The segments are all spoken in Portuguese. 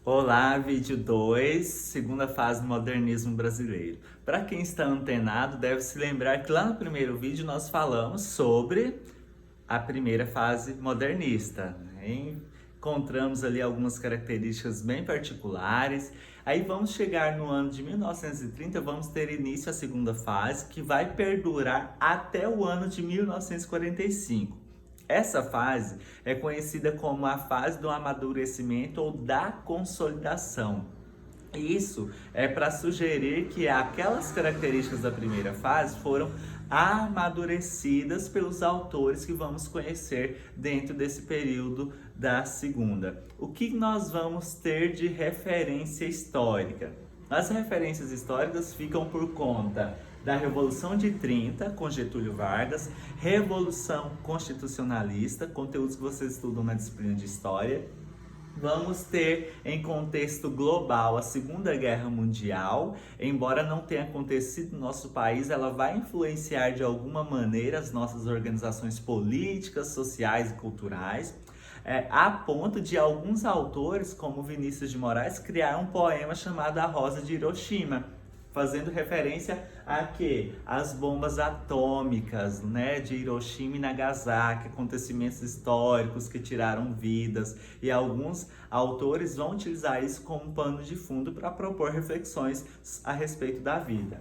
Olá, vídeo 2, segunda fase do modernismo brasileiro. Para quem está antenado, deve se lembrar que lá no primeiro vídeo nós falamos sobre a primeira fase modernista, né? Encontramos ali algumas características bem particulares. Aí vamos chegar no ano de 1930, vamos ter início a segunda fase, que vai perdurar até o ano de 1945. Essa fase é conhecida como a fase do amadurecimento ou da consolidação. Isso é para sugerir que aquelas características da primeira fase foram amadurecidas pelos autores que vamos conhecer dentro desse período da segunda. O que nós vamos ter de referência histórica? As referências históricas ficam por conta da Revolução de 30, com Getúlio Vargas, Revolução Constitucionalista, conteúdos que vocês estudam na disciplina de História. Vamos ter em contexto global a Segunda Guerra Mundial. Embora não tenha acontecido no nosso país, ela vai influenciar de alguma maneira as nossas organizações políticas, sociais e culturais. A ponto de alguns autores, como Vinícius de Moraes, criar um poema chamado A Rosa de Hiroshima, fazendo referência a quê? As bombas atômicas, né, de Hiroshima e Nagasaki, acontecimentos históricos que tiraram vidas, e alguns autores vão utilizar isso como pano de fundo para propor reflexões a respeito da vida.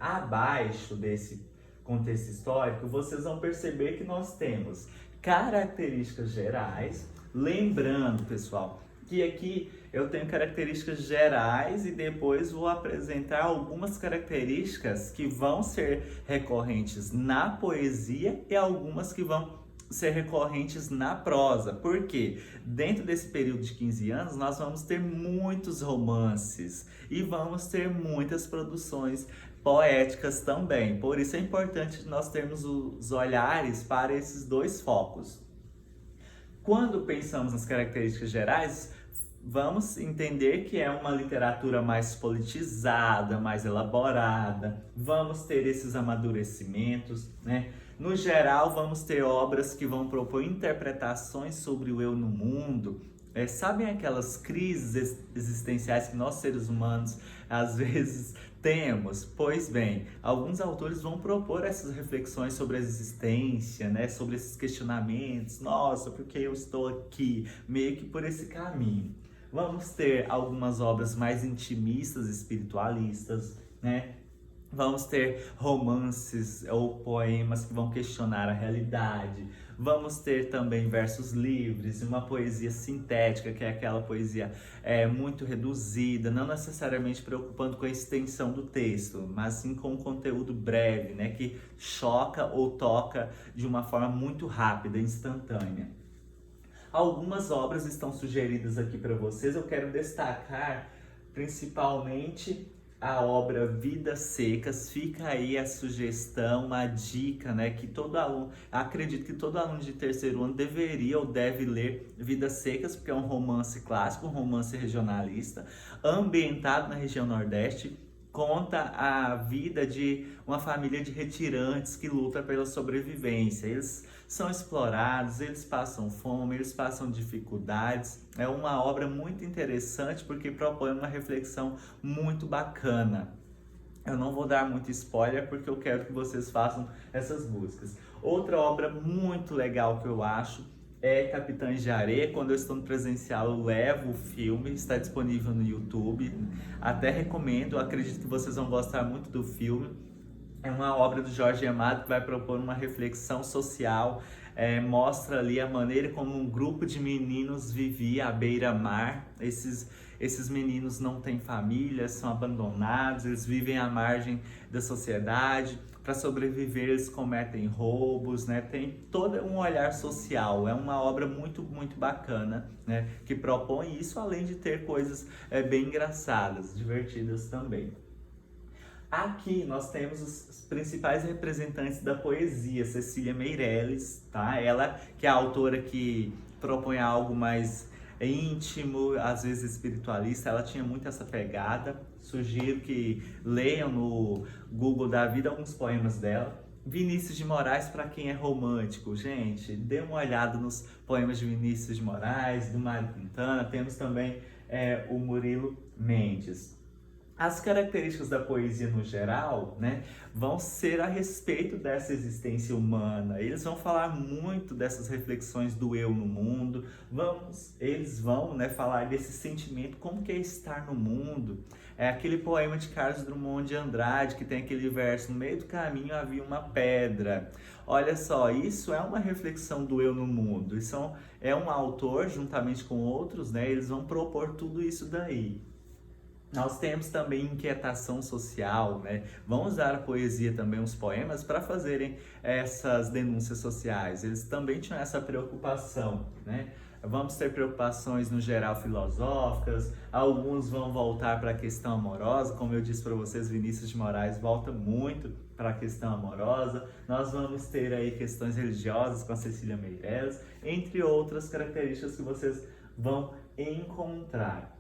Abaixo desse contexto histórico, vocês vão perceber que nós temos características gerais, lembrando, pessoal, que aqui eu tenho características gerais e depois vou apresentar algumas características que vão ser recorrentes na poesia e algumas que vão ser recorrentes na prosa. Porque dentro desse período de 15 anos nós vamos ter muitos romances e vamos ter muitas produções poéticas também. Por isso é importante nós termos os olhares para esses dois focos. Quando pensamos nas características gerais, vamos entender que é uma literatura mais politizada, mais elaborada. Vamos ter esses amadurecimentos, né? No geral, vamos ter obras que vão propor interpretações sobre o eu no mundo. Sabem aquelas crises existenciais que nós seres humanos às vezes temos? Pois bem, alguns autores vão propor essas reflexões sobre a existência, né? Sobre esses questionamentos. Nossa, por que eu estou aqui? Meio que por esse caminho. Vamos ter algumas obras mais intimistas, espiritualistas, né? Vamos ter romances ou poemas que vão questionar a realidade. Vamos ter também versos livres, uma poesia sintética, que é aquela poesia muito reduzida, não necessariamente preocupando com a extensão do texto, mas sim com um conteúdo breve, né, que choca ou toca de uma forma muito rápida, instantânea. Algumas obras estão sugeridas aqui para vocês. Eu quero destacar principalmente a obra Vidas Secas. Fica aí a sugestão, a dica, né, que todo aluno, acredito que todo aluno de terceiro ano deveria ou deve ler Vidas Secas, porque é um romance clássico, um romance regionalista, ambientado na região Nordeste. Conta a vida de uma família de retirantes que luta pela sobrevivência. Eles são explorados, eles passam fome, eles passam dificuldades. É uma obra muito interessante porque propõe uma reflexão muito bacana. Eu não vou dar muito spoiler porque eu quero que vocês façam essas buscas. Outra obra muito legal que eu acho é Capitães de Areia. Quando eu estou no presencial, eu levo o filme, está disponível no YouTube. Até recomendo, acredito que vocês vão gostar muito do filme. É uma obra do Jorge Amado que vai propor uma reflexão social, mostra ali a maneira como um grupo de meninos vivia à beira-mar. Esses meninos não têm família, são abandonados, eles vivem à margem da sociedade. Para sobreviver, eles cometem roubos, né? Tem todo um olhar social. É uma obra muito, muito bacana, né, que propõe isso, além de ter coisas bem engraçadas, divertidas também. Aqui nós temos os principais representantes da poesia, Cecília Meirelles, tá? Ela que é a autora que propõe algo mais íntimo, às vezes espiritualista. Ela tinha muito essa pegada. Sugiro que leiam no Google da vida alguns poemas dela. Vinícius de Moraes, para quem é romântico, gente, dê uma olhada nos poemas de Vinícius de Moraes, do Mário Quintana, temos também o Murilo Mendes. As características da poesia no geral, né, vão ser a respeito dessa existência humana. Eles vão falar muito dessas reflexões do eu no mundo. Eles vão, né, falar desse sentimento, como que é estar no mundo. É aquele poema de Carlos Drummond de Andrade que tem aquele verso: no meio do caminho havia uma pedra. Olha só, isso é uma reflexão do eu no mundo. Isso é um autor, juntamente com outros, né, eles vão propor tudo isso daí. Nós temos também inquietação social, né? Vão usar a poesia também, os poemas, para fazerem essas denúncias sociais. Eles também tinham essa preocupação, né? Vamos ter preocupações no geral filosóficas, alguns vão voltar para a questão amorosa, como eu disse para vocês, Vinícius de Moraes volta muito para a questão amorosa. Nós vamos ter aí questões religiosas com a Cecília Meirelles, entre outras características que vocês vão encontrar.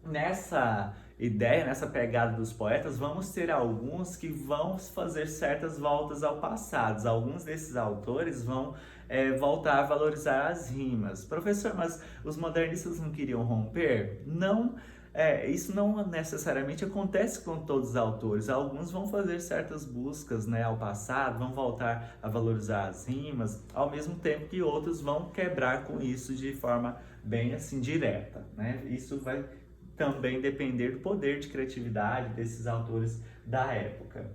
Nessa ideia, nessa pegada dos poetas, vamos ter alguns que vão fazer certas voltas ao passado. Alguns desses autores vão voltar a valorizar as rimas. Professor, mas os modernistas não queriam romper? Não, isso não necessariamente acontece com todos os autores. Alguns vão fazer certas buscas, né, ao passado, vão voltar a valorizar as rimas, ao mesmo tempo que outros vão quebrar com isso de forma bem assim direta, né? Isso vai também depender do poder de criatividade desses autores da época.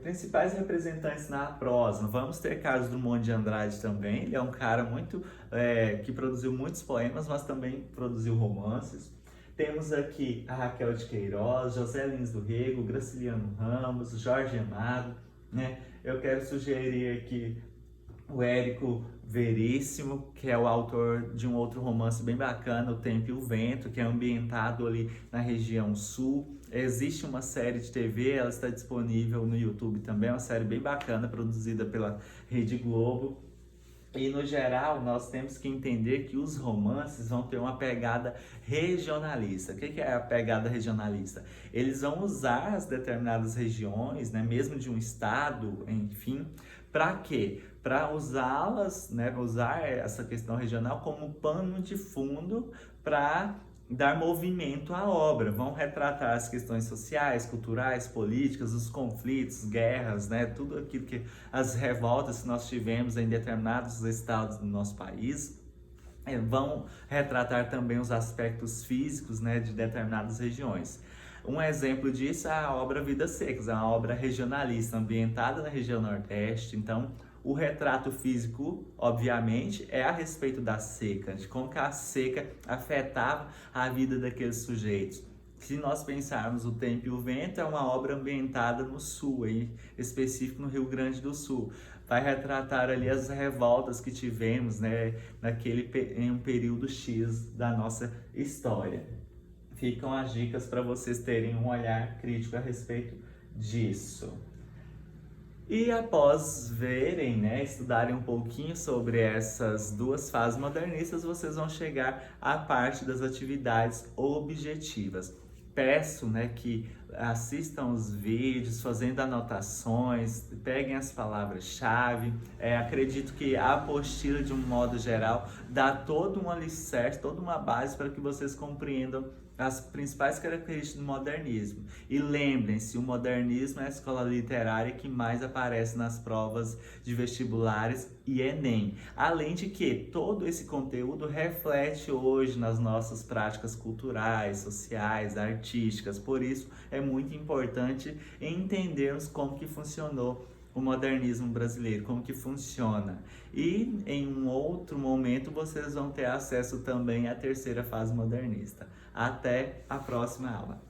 Principais representantes na prosa, vamos ter Carlos Drummond de Andrade também. Ele é um cara que produziu muitos poemas, mas também produziu romances. Temos aqui a Raquel de Queiroz, José Lins do Rego, Graciliano Ramos, Jorge Amado, né? Eu quero sugerir aqui o Érico Veríssimo, que é o autor de um outro romance bem bacana, O Tempo e o Vento, que é ambientado ali na região sul. Existe uma série de TV, ela está disponível no YouTube também, é uma série bem bacana, produzida pela Rede Globo. E no geral, nós temos que entender que os romances vão ter uma pegada regionalista. O que é a pegada regionalista? Eles vão usar as determinadas regiões, né, mesmo de um estado, enfim, para quê? Para usá-las, né, usar essa questão regional como pano de fundo para dar movimento à obra. Vão retratar as questões sociais, culturais, políticas, os conflitos, guerras, né, tudo aquilo que as revoltas que nós tivemos em determinados estados do nosso país. Vão retratar também os aspectos físicos, né, de determinadas regiões. Um exemplo disso é a obra Vidas Secas, é uma obra regionalista ambientada na região Nordeste. Então, o retrato físico, obviamente, é a respeito da seca, de como que a seca afetava a vida daqueles sujeitos. Se nós pensarmos O Tempo e o Vento, é uma obra ambientada no sul, em específico no Rio Grande do Sul. Vai retratar ali as revoltas que tivemos, né, em um período X da nossa história. Ficam as dicas para vocês terem um olhar crítico a respeito disso. E após verem, né, estudarem um pouquinho sobre essas duas fases modernistas, vocês vão chegar à parte das atividades objetivas. Peço, né, que assistam os vídeos, fazendo anotações, peguem as palavras-chave. Acredito que a apostila, de um modo geral, dá todo um alicerce, toda uma base para que vocês compreendam as principais características do modernismo. E lembrem-se, o modernismo é a escola literária que mais aparece nas provas de vestibulares e Enem. Além de que todo esse conteúdo reflete hoje nas nossas práticas culturais, sociais, artísticas. Por isso é muito importante entendermos como que funcionou o modernismo brasileiro, como que funciona. E em um outro momento vocês vão ter acesso também à terceira fase modernista. Até a próxima aula.